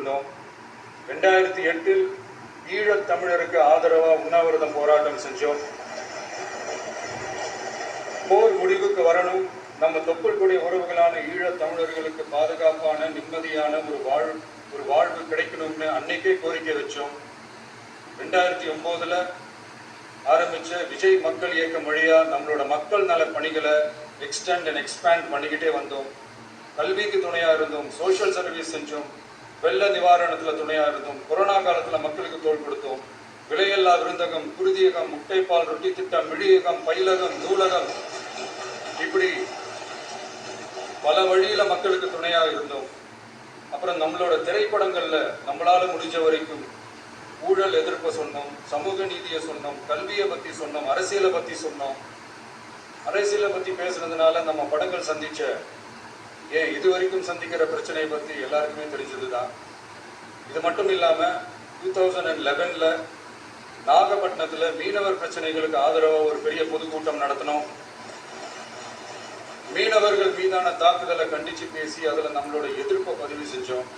இருந்தோம். 2008 ஈழத் தமிழருக்கு ஆதரவாக உண்ணாவிரதம் போராட்டம் செஞ்சோம். போர் முடிவுக்கு வரணும், நம்ம தொப்புள்கூடிய உறவுகளான ஈழத் தமிழர்களுக்கு பாதுகாப்பான நிம்மதியான ஒரு வாழ்வு கிடைக்கணும்னு அன்னைக்கே கோரிக்கை வச்சோம். 2009 ஆரம்பிச்ச விஜய் மக்கள் இயக்கம் வழியா நம்மளோட மக்கள் நல பணிகளை எக்ஸ்டெண்ட் அண்ட் எக்ஸ்பேண்ட் பண்ணிக்கிட்டே வந்தோம். கல்விக்கு துணையா இருந்தோம், சோஷியல் சர்வீஸ் செஞ்சோம், வெள்ள நிவாரணத்துல துணையா இருந்தோம், கொரோனா காலத்துல மக்களுக்கு தோள் கொடுத்தோம். விலையில்லா விருந்தகம், குருதியகம், முட்டைப்பால், ரொட்டி திட்டம், மிழியகம், பயிலகம், நூலகம், இப்படி பல வழியில மக்களுக்கு துணையாக இருந்தோம். அப்புறம் நம்மளோட திரைப்படங்கள்ல நம்மளால முடிஞ்ச வரைக்கும் ஊழல் எதிர்ப்பை சொன்னோம், சமூக நீதியை சொன்னோம், கல்வியை பத்தி சொன்னோம், அரசியலை பத்தி சொன்னோம். அரசியலை பத்தி பேசுறதுனால நம்ம படங்கள் சந்திச்ச இது வரைக்கும் சந்திக்கிற பிரச்சனையை பத்தி எல்லாருக்குமே தெரிஞ்சதுதான். இது மட்டும் இல்லாம 2011 நாகப்பட்டினத்துல மீனவர் பிரச்சனைகளுக்கு ஆதரவா ஒரு பெரிய பொதுக்கூட்டம் நடத்தினோம். மீனவர்கள் மீதான தாக்குதலை கண்டிச்சு பேசி அதுல நம்மளோட எதிர்ப்பை பதிவு செஞ்சோம்.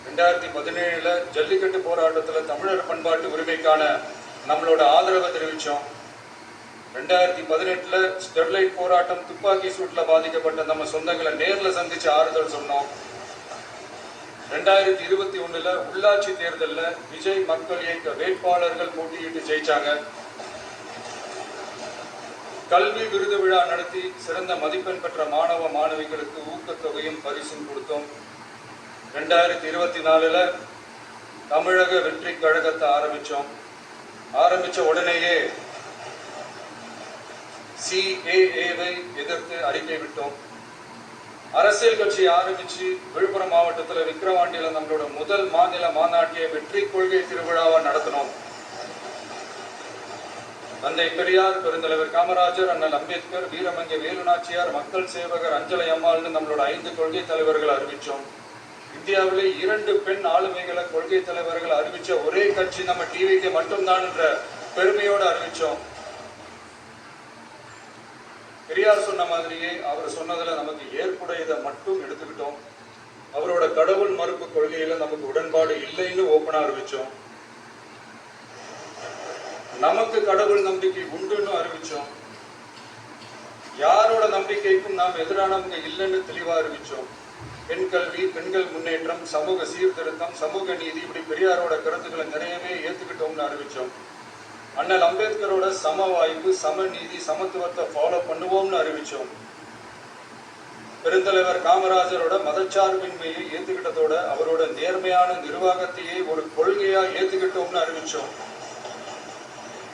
2017 ஜல்லிக்கட்டு போராட்டத்துல தமிழர் பண்பாட்டு உரிமைக்கான நம்மளோட ஆதரவை தெரிவிச்சோம். 2018 ஸ்டெர்லைட் போராட்டம், துப்பாக்கி சூட்ல பாதிக்கப்பட்ட நம்ம சொந்தங்களை நேர்ல சந்திச்சு ஆறுதல் சொன்னோம். 2021 உள்ளாட்சி தேர்தலில் விஜய் மக்கள் இயக்க வேட்பாளர்கள் போட்டியிட்டு ஜெயிச்சாங்க. கல்வி விருது விழா நடத்தி சிறந்த மதிப்பெண் பெற்ற மாணவ மாணவிகளுக்கு ஊக்கத்தொகையும் பரிசும் கொடுத்தோம். 2024 தமிழக வெற்றி கழகத்தை ஆரம்பிச்ச உடனேயே CAA-வை எதிர்த்து அறிக்கை விட்டோம். அரசியல் கட்சி ஆரம்பிச்சு விழுப்புரம் மாவட்டத்தில் விக்கிரவாண்டியில நம்மளோட முதல் மாநில மாநாட்டிய வெற்றி கொள்கை திருவிழாவை நடத்தினோம். தந்தை பெரியார், பெருந்தலைவர் காமராஜர், அண்ணல் அம்பேத்கர், வீரமங்கை வேலுநாச்சியார், மக்கள் சேவகர் அஞ்சலை அம்மாள்னு நம்மளோட 5 கொள்கை தலைவர்களை அறிவிச்சோம். இந்தியாவிலே 2 பெண் ஆளுமைகளை கொள்கை தலைவர்கள் அறிவிச்ச ஒரே கட்சி நம்ம டிவிக்கு மட்டும்தான் என்ற பெருமையோடு அறிவிச்சோம். பெரியார் சொன்ன மாதிரியே அவர் சொன்னதுல நமக்கு ஏற்புடையதை மட்டும் எடுத்துக்கிட்டோம். அவரோட கடவுள் மறுப்பு கொள்கையில நமக்கு உடன்பாடு இல்லைன்னு ஓப்பனா அறிவிச்சோம். நமக்கு கடவுள் நம்பிக்கை உண்டுன்னு அறிவிச்சோம். யாரோட நம்பிக்கைக்கும் நாம் எதிரானவங்க இல்லைன்னு தெளிவா அறிவிச்சோம். பெண் கல்வி, பெண்கள் முன்னேற்றம், சமூக சீர்திருத்தம், சமூக நீதி, இப்படி பெரியாரோட கருத்துக்களை நிறையவே ஏத்துக்கிட்டோம்னு அறிவிச்சோம். அண்ணல் அம்பேத்கரோட சம வாய்ப்பு, சமநீதி, சமத்துவத்தை ஃபாலோ பண்ணுவோம்னு அறிவிச்சோம். பெருந்தலைவர் காமராஜரோட மதச்சார்பின்மையை ஏத்துக்கிட்டதோட அவரோட நேர்மையான நிர்வாகத்தையே ஒரு கொள்கையா ஏத்துக்கிட்டோம்னு அறிவிச்சோம்.